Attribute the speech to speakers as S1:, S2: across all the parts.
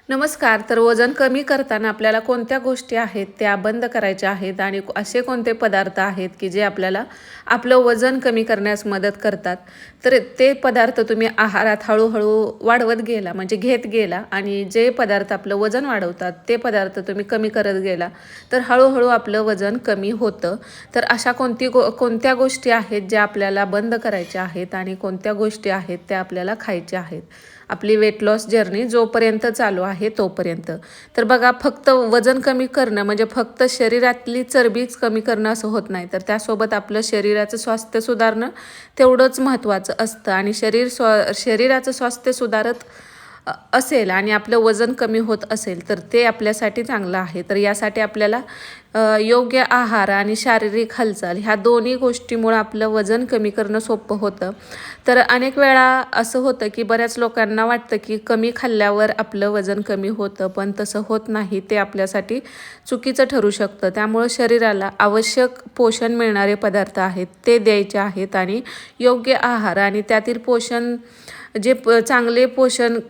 S1: नमस्कार. तर वजन कमी करताना आपल्याला कोणत्या गोष्टी आहेत त्या बंद करायच्या आहेत आणि असे कोणते पदार्थ आहेत की जे आपल्याला आपलं वजन कमी करण्यास मदत करतात. तर ते पदार्थ तुम्ही आहारात हळूहळू वाढवत गेला म्हणजे घेत गेला आणि जे पदार्थ आपलं वजन वाढवतात ते पदार्थ तुम्ही कमी करत गेला तर हळूहळू आपलं वजन कमी होतं. तर अशा कोणत्या गोष्टी आहेत ज्या आपल्याला बंद करायच्या आहेत आणि कोणत्या गोष्टी आहेत त्या आपल्याला खायच्या आहेत आपली वेट लॉस जर्नी जोपर्यंत चालू आहे तोपर्यंत. तर बघा, फक्त वजन कमी करणं म्हणजे फक्त शरीरातली चरबीच कमी करणं असं होत नाही, तर त्यासोबत आपलं शरीराचं स्वास्थ्य सुधारणं तेवढंच महत्त्वाचं असतं. आणि शरीराचं स्वास्थ्य सुधारत असेल आणि आपलं वजन कमी होत असेल तर ते आपल्यासाठी चांगलं आहे. तर यासाठी आपल्याला योग्य आहार आणि शारीरिक हालचाल ह्या दोन्ही गोष्टीमुळं आपलं वजन कमी करणं सोपं होतं. तर अनेक वेळा असं होतं की बऱ्याच लोकांना वाटतं की कमी खाल्ल्यावर आपलं वजन कमी होतं, पण तसं होत नाही. ते आपल्यासाठी चुकीचं ठरू शकतं. त्यामुळं शरीराला आवश्यक पोषण मिळणारे पदार्थ आहेत ते द्यायचे आहेत आणि योग्य आहार आणि त्यातील चांगले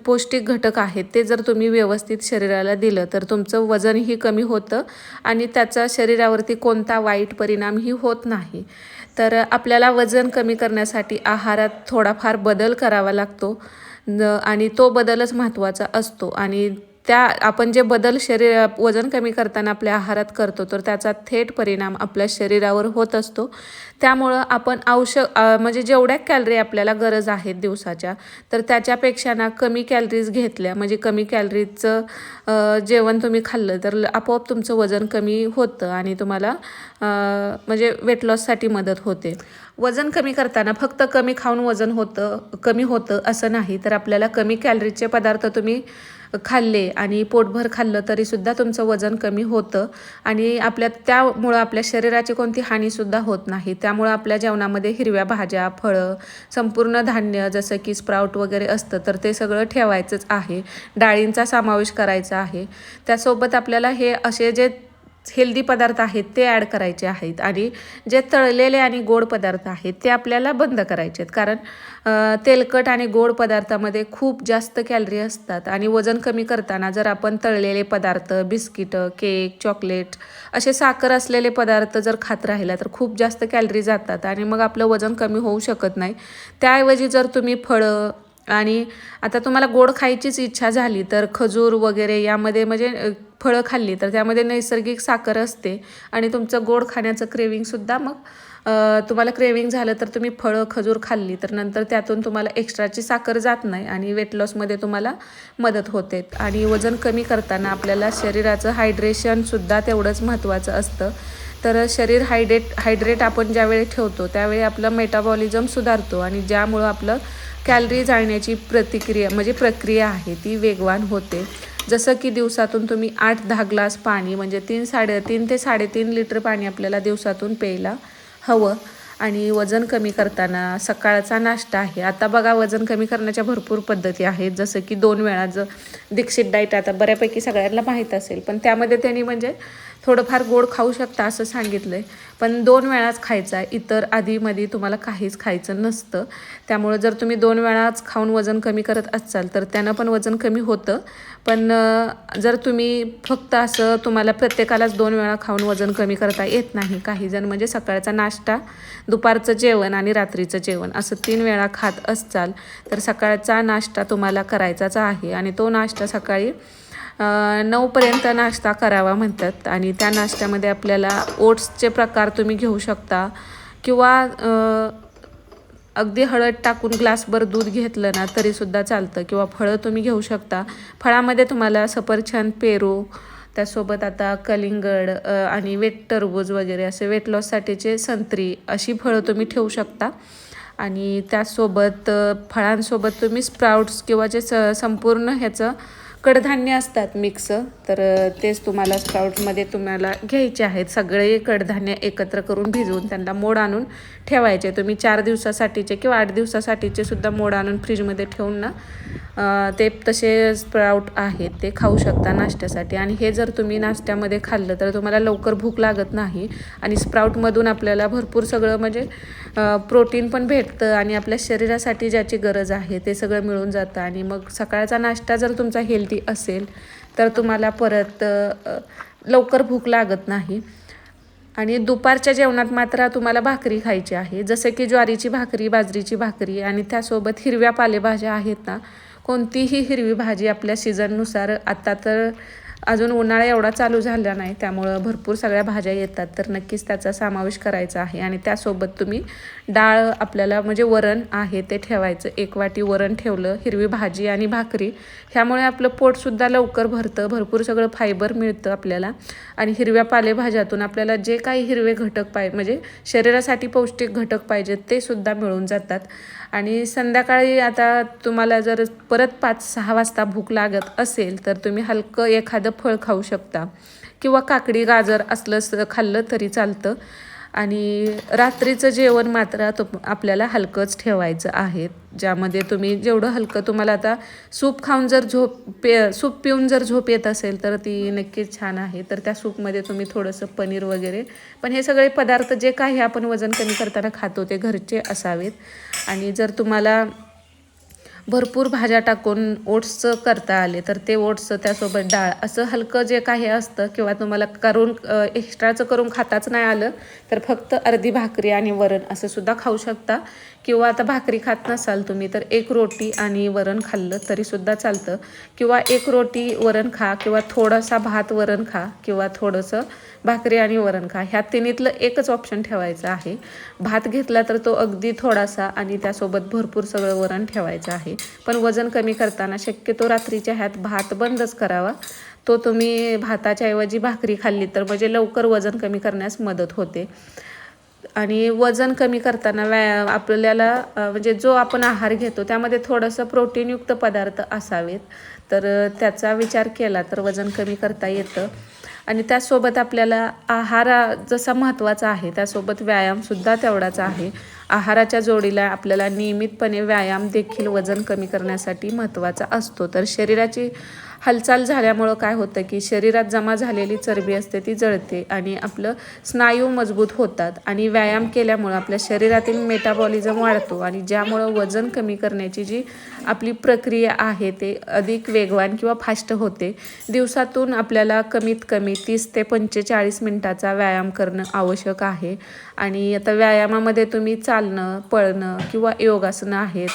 S1: पौष्टिक घटक आहेत ते जर तुम्ही व्यवस्थित शरीराला दिलं तर तुमचं वजनही कमी होतं आणि त्याचा शरीरावरती कोणता वाईट परिणामही होत नाही. तर आपल्याला वजन कमी करण्यासाठी आहारात थोडाफार बदल करावा लागतो आणि तो बदलच महत्त्वाचा असतो. आणि आपण जे बदल वजन कमी करताना आपल्या आहारात करतो तर त्याचा थेट परिणाम आपल्या शरीरावर होत असतो. त्यामुळं आपण म्हणजे जेवढ्या कॅलरी आपल्याला गरज आहेत दिवसाच्या तर त्याच्यापेक्षा कमी कॅलरीज घेतल्या म्हणजे कमी कॅलरीजचं जेवण तुम्ही खाल्लं तर आपोआप तुमचं वजन कमी होतं आणि तुम्हाला म्हणजे वेट लॉससाठी मदत होते. वजन कमी करताना फक्त कमी खाऊन वजन कमी होतं असं नाही, तर आपल्याला कमी कॅलरीजचे पदार्थ तुम्ही खाल्ले आणि पोटभर खाल्लं तरीसुद्धा तुमचं वजन कमी होतं आणि त्यामुळं आपल्या शरीराची कोणती हानीसुद्धा होत नाही. त्यामुळं आपल्या जेवणामध्ये हिरव्या भाज्या, फळं, संपूर्ण धान्य जसं की स्प्राउट वगैरे असतं तर ते सगळं ठेवायचंच आहे. डाळींचा समावेश करायचा आहे. त्यासोबत आपल्याला हे असे जे हेल्दी पदार्थ आहेत ते ॲड करायचे आहेत आणि जे तळलेले आणि गोड पदार्थ आहेत ते आपल्याला बंद करायचे आहेत. कारण तेलकट आणि गोड पदार्थामध्ये खूप जास्त कॅलरी असतात आणि वजन कमी करताना जर आपण तळलेले पदार्थ, बिस्किटं, केक, चॉकलेट असे साखर असलेले पदार्थ जर खात राहिला तर खूप जास्त कॅलरी जातात आणि मग आपलं वजन कमी होऊ शकत नाही. त्याऐवजी जर तुम्ही फळं आणि आता तुम्हाला गोड खायचीच इच्छा झाली तर खजूर वगैरे यामध्ये म्हणजे फळं खाल्ली तर त्यामध्ये नैसर्गिक साखर असते आणि तुमचं गोड खाण्याचं क्रेविंगसुद्धा मग तुम्हाला क्रेविंग झालं तर तुम्ही फळं, खजूर खाल्ली तर नंतर त्यातून तुम्हाला एक्स्ट्राची साखर जात नाही आणि वेट लॉसमध्ये तुम्हाला मदत होते. आणि वजन कमी करताना आपल्याला शरीराचं हायड्रेशनसुद्धा तेवढंच महत्त्वाचं असतं. तर शरीर हायड्रेट आपण ज्यावेळी ठेवतो त्यावेळी आपलं मेटाबॉलिझम सुधारतो आणि ज्यामुळं आपलं कॅलरी जाळण्याची प्रक्रिया आहे ती वेगवान होते. जसं की दिवसातून तुम्ही 8-10 ग्लास पाणी म्हणजे 3 ते 3.5 लिटर पाणी आपल्याला दिवसातून प्यायला हवं. आणि वजन कमी करताना सकाळचा नाश्ता आहे. आता बघा, वजन कमी करण्याच्या भरपूर पद्धती आहेत. जसं की 2 वेळा दीक्षित डाईट आता बऱ्यापैकी सगळ्यांना माहीत असेल, पण त्यामध्ये त्यांनी म्हणजे थोडंफार गोड खाऊ शकता असं सांगितलं आहे, पण 2 वेळाच खायचा आहे. इतर आधीमध्ये तुम्हाला काहीच खायचं नसतं. त्यामुळं जर तुम्ही 2 वेळाच खाऊन वजन कमी करत असाल तर त्यानं पण वजन कमी होतं. पण जर तुम्ही फक्त असं तुम्हाला प्रत्येकालाच 2 वेळा खाऊन वजन कमी करता येत नाही. काही जण म्हणजे सकाळचा नाश्ता, दुपारचं जेवण आणि रात्रीचं जेवण असं 3 वेळा खात असाल तर सकाळचा नाश्ता तुम्हाला करायचाच आहे आणि तो नाश्ता सकाळी 9पर्यंत नाश्ता करावा म्हणतात. आणि त्या नाश्त्यामध्ये आपल्याला ओट्सचे प्रकार तुम्ही घेऊ शकता किंवा अगदी हळद टाकून ग्लासभर दूध घेतलं ना तरीसुद्धा चालतं किंवा फळं तुम्ही घेऊ शकता. फळामध्ये तुम्हाला सफरचंद, पेरू, त्यासोबत आता कलिंगड आणि टरबूज वगैरे असे वेट लॉससाठीचे संत्री अशी फळं तुम्ही ठेवू शकता. आणि त्यासोबत फळांसोबत तुम्ही स्प्राउट्स किंवा जे संपूर्ण ह्याचं कडधान्य असतात मिक्स, तर तेच तुम्हाला स्प्राउट्समध्ये तुम्हाला घ्यायचे आहेत. सगळे कडधान्य एकत्र करून भिजवून त्यांना मोड आणून ठेवायचे. तुम्ही 4 दिवसासाठीचे किंवा 8 दिवसासाठीचे सुद्धा मोड आणून फ्रीजमध्ये ठेवून ते तसे स्प्राउट आहेत ते खाऊ शकता नाश्त्यासाठी. आणि हे जर तुम्ही नाश्त्यामध्ये खाल्लं तर तुम्हाला लवकर भूक लागत नाही आणि स्प्राउटमधून आपल्याला भरपूर सगळं म्हणजे प्रोटीन पण भेटतं आणि आपल्या शरीरासाठी ज्याची गरज आहे ते सगळं मिळून जातं. आणि मग सकाळचा नाश्ता जर तुमचा हेल्दी असेल तर तुम्हाला परत लवकर भूक लागत नाही. आणि दुपारच्या जेवणात मात्र तुम्हाला भाकरी खायची आहे, जसं की ज्वारीची भाकरी, बाजरीची भाकरी आणि त्यासोबत हिरव्या पालेभाज्या आहेत ना. कोणतीही हिरवी भाजी आपल्या सीझननुसार, आता तर अजून उन्हाळा एवढा चालू झाला नाही त्यामुळं भरपूर सगळ्या भाज्या येतात, तर नक्कीच त्याचा समावेश करायचा आहे. आणि त्यासोबत तुम्ही डाळ आपल्याला म्हणजे वरण आहे ते ठेवायचं. 1 वाटी वरण ठेवलं, हिरवी भाजी आणि भाकरी, ह्यामुळे आपलं पोटसुद्धा लवकर भरतं, भरपूर सगळं फायबर मिळतं आपल्याला. आणि हिरव्या पालेभाज्यातून आपल्याला जे काही हिरवे घटक म्हणजे शरीरासाठी पौष्टिक घटक पाहिजेत ते सुद्धा मिळून जातात. आणि संध्याकाळी आता तुम्हाला जर परत 5-6 वाजता भूक लागत असेल तर तुम्ही हलकं एखादं फळ खाऊ शकता किंवा काकडी, गाजर असलं खाल्लं तरी चालतं. आणि रात्रीचं जेवण मात्र आपल्याला हलकंच ठेवायचं आहे, ज्यामध्ये तुम्ही जेवढं हलकं, तुम्हाला आता सूप खाऊन जर सूप पिऊन जर झोप येत असेल तर ती नक्कीच छान आहे. तर त्या सूपमध्ये तुम्ही थोडंसं पनीर वगैरे, पण हे सगळे पदार्थ जे काही आपण वजन कमी करताना खातो ते घरचे असावेत. आणि जर तुम्हाला भरपूर भाज्या टाकून ओट्सचं करता आले तर ते ओट्स, त्यासोबत डाळ, असं हलकं जे काही असतं, किंवा तुम्हाला करून एक्स्ट्राचं करून खाताच नाही आलं तर फक्त अर्धी भाकरी आणि वरण असं सुद्धा खाऊ शकता. किंवा आता भाकरी खात नसाल तुम्ही तर 1 रोटी आणि वरण खाल्लं तरीसुद्धा चालतं. किंवा 1 रोटी वरण खा, किंवा थोडासा भात वरण खा, किंवा थोडंसं भाकरी आणि वरण खा. ह्या तिन्हीतलं एकच ऑप्शन ठेवायचं आहे. भात घेतला तर तो अगदी थोडासा आणि त्यासोबत भरपूर सगळं वरण ठेवायचं आहे. पण वजन कमी करताना शक्यतो रात्रीच्या ह्यात भात बंदच करावा. तो तुम्ही भाताच्या ऐवजी भाकरी खाल्ली तर म्हणजे लवकर वजन कमी करण्यास मदत होते. आणि वजन कमी करताना आपल्याला म्हणजे जो आपण आहार घेतो त्यामध्ये थोडंसं प्रोटीनयुक्त पदार्थ असावेत, तर त्याचा विचार केला तर वजन कमी करता येतं. आणि त्यासोबत आपल्याला आहार जसा महत्त्वाचा आहे त्यासोबत व्यायामसुद्धा तेवढाच आहे. आहाराच्या जोडीला आपल्याला नियमितपणे व्यायाम देखील वजन कमी करण्यासाठी महत्त्वाचा असतो. तर शरीराची हालचाल झाल्यामुळं काय होतं की शरीरात जमा झालेली चरबी असते ती जळते आणि आपलं स्नायू मजबूत होतात. आणि व्यायाम केल्यामुळं आपल्या शरीरातील मेटाबॉलिझम वाढतो आणि ज्यामुळं वजन कमी करण्याची जी आपली प्रक्रिया आहे ते अधिक वेगवान किंवा फास्ट होते. दिवसातून आपल्याला कमीत कमी 30 ते 45 मिनिटाचा व्यायाम करणं आवश्यक आहे. आणि आता व्यायामामध्ये तुम्ही चालणं, पळणं किंवा योगासनं आहेत,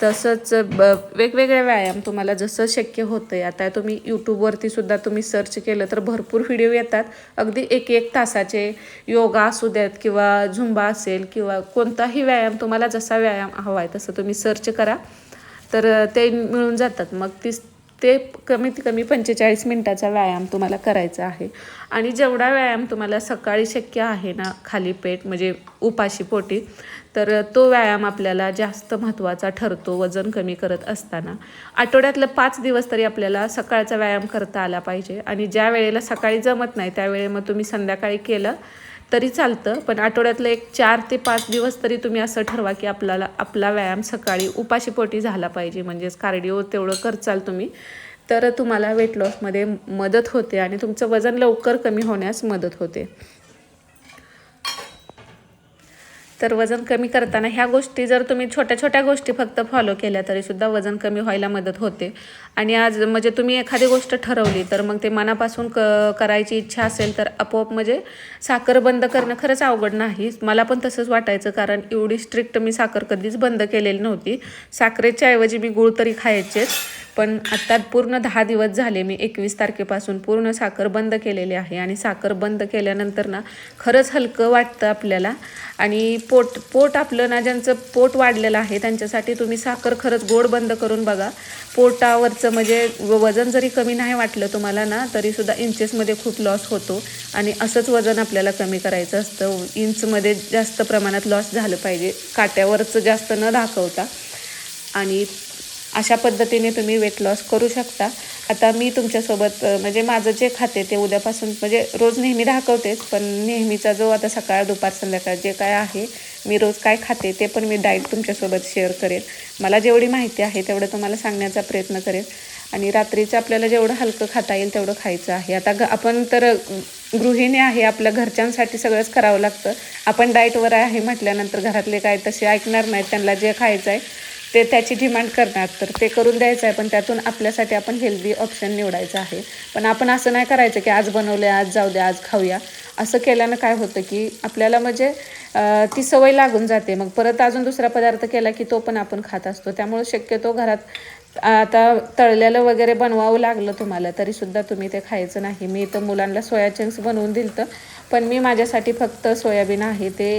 S1: तसंच वेगवेगळे व्यायाम तुम्हाला जसं शक्य होतं आहे. आता तुम्ही यूट्यूबवरती सुद्धा तुम्ही सर्च केलं तर भरपूर व्हिडिओ येतात, अगदी 1-1 तासाचे. योगा असू द्यात किंवा झुंबा असेल किंवा कोणताही व्यायाम, तुम्हाला जसा व्यायाम हवा आहे तसं तुम्ही सर्च करा तर ते मिळून जातात. मग ते कमीत कमी 45 मिनिटाचा व्यायाम तुम्हाला करायचा आहे. आणि जेवढा व्यायाम तुम्हाला सकाळी शक्य आहे ना, खाली पेट म्हणजे उपाशी पोटी, तर तो व्यायाम आपल्याला जास्त महत्त्वाचा ठरतो वजन कमी करत असताना. आठवड्यातलं 5 दिवस तरी आपल्याला सकाळचा व्यायाम करता आला पाहिजे. आणि ज्या वेळेला सकाळी जमत नाही त्यावेळी मग तुम्ही संध्याकाळी केलं तरी चालतं, पण आठवड्यातलं एक 4 ते 5 दिवस तरी तुम्ही असं ठरवा की आपला व्यायाम सकाळी उपाशीपोटी झाला पाहिजे. म्हणजेच कार्डिओ तेवढं करचाल तुम्ही तर तुम्हाला वेट लॉसमध्ये मदत होते आणि तुमचं वजन लवकर कमी होण्यास मदत होते. तर वजन कमी करताना ह्या गोष्टी जर तुम्ही छोट्या छोट्या गोष्टी फक्त फॉलो केल्या तरीसुद्धा वजन कमी व्हायला मदत होते. आणि आज म्हणजे तुम्ही एखादी गोष्ट ठरवली तर मग ते मनापासून करायची इच्छा असेल तर आपोआप म्हणजे साखर बंद करणं खरंच अवघड नाही. मला पण तसंच वाटायचं, कारण एवढी स्ट्रिक्ट मी साखर कधीच बंद केलेली नव्हती. साखरेच्या ऐवजी मी गूळ तरी खायचेच, पण आत्ता पूर्ण 10 दिवस झाले मी 21 तारखेपासून पूर्ण साखर बंद केलेली आहे. आणि साखर बंद केल्यानंतर ना खरंच हलकं वाटतं आपल्याला. आणि पोट आपलं ना, ज्यांचं पोट वाढलेलं आहे त्यांच्यासाठी तुम्ही साखर खरंच गोड बंद करून बघा. पोटावरचं म्हणजे वजन जरी कमी नाही वाटलं तुम्हाला ना, तरीसुद्धा इंचेसमध्ये खूप लॉस होतो. आणि असंच वजन आपल्याला कमी करायचं असतं. इंचमध्ये जास्त प्रमाणात लॉस झालं पाहिजे, काट्यावरचं जास्त न दाखवता. आणि अशा पद्धतीने तुम्ही वेट लॉस करू शकता. आता मी तुमच्यासोबत म्हणजे माझं जे खाते ते उद्यापासून म्हणजे रोज नेहमी दाखवतेच, पण नेहमीचा जो आता सकाळ दुपार संध्याकाळ जे काय आहे मी रोज काय खाते ते पण मी डाएट तुमच्यासोबत शेअर करेन. मला जेवढी माहिती आहे तेवढं तुम्हाला सांगण्याचा प्रयत्न करेन. आणि रात्रीचं आपल्याला जेवढं हलकं खाता येईल तेवढं खायचं आहे. आता आपण तर गृहिणी आहे, आपल्या घरच्यांसाठी सगळंच करावं लागतं. आपण डाएटवर आहे म्हटल्यानंतर घरातले काय तसे ऐकणार नाहीत. त्यांना जे खायचं आहे ते त्याची डिमांड करणार, तर ते करून द्यायचं आहे. पण त्यातून आपल्यासाठी आपण हेल्दी ऑप्शन निवडायचं आहे. पण आपण असं नाही करायचं की आज बनवलं आहे आज जाऊ द्या आज खाऊया. असं केल्यानं काय होतं की आपल्याला म्हणजे ती सवय लागून जाते. मग परत अजून दुसरा पदार्थ केला की तो पण आपण खात असतो. त्यामुळे शक्यतो घरात आता तळलेलं वगैरे बनवावं लागलं तुम्हाला तरीसुद्धा तुम्ही ते खायचं नाही. मी तर मुलांना सोया चंक्स बनवून दिलं, पण मी माझ्यासाठी फक्त सोयाबीन आहे ते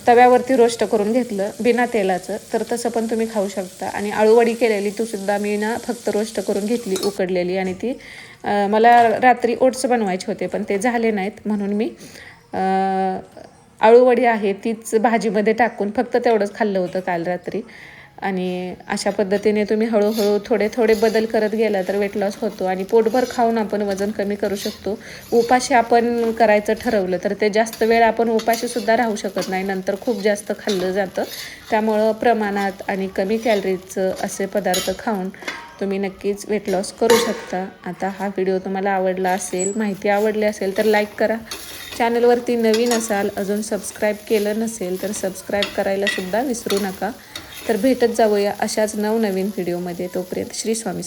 S1: तव्यावरती रोस्ट करून घेतलं बिना तेलाचं. तर तसं पण तुम्ही खाऊ शकता. आणि अळूवडी केलेली सुद्धा मी ना फक्त रोस्ट करून घेतली उकडलेली. आणि ती मला रात्री ओट्स बनवायचे होते पण ते झाले नाहीत, म्हणून मी अळूवडी आहे तीच भाजीमध्ये टाकून फक्त तेवढंच खाल्लं होतं काल रात्री. आणि अशा पद्धतीने तुम्ही हळूहळू थोडे थोडे बदल करत गेला तर वेट लॉस होतो. आणि पोटभर खाऊन आपण वजन कमी करू शकतो. उपाशी आपण करायचं ठरवलं तर ते जास्त वेळ आपण उपाशीसुद्धा राहू शकत नाही, नंतर खूप जास्त खाल्लं जातं. त्यामुळं प्रमाणात आणि कमी कॅलरीजचं असे पदार्थ खाऊन तुम्ही नक्कीच वेट लॉस करू शकता. आता हा व्हिडिओ तुम्हाला आवडला असेल, माहिती आवडली असेल तर लाईक करा. चॅनलवरती नवीन असाल, अजून सबस्क्राईब केलं नसेल तर सबस्क्राईब करायलासुद्धा विसरू नका. तर भेटत जाऊया अशाच नवनवीन व्हिडिओमध्ये. तोपर्यंत श्री स्वामी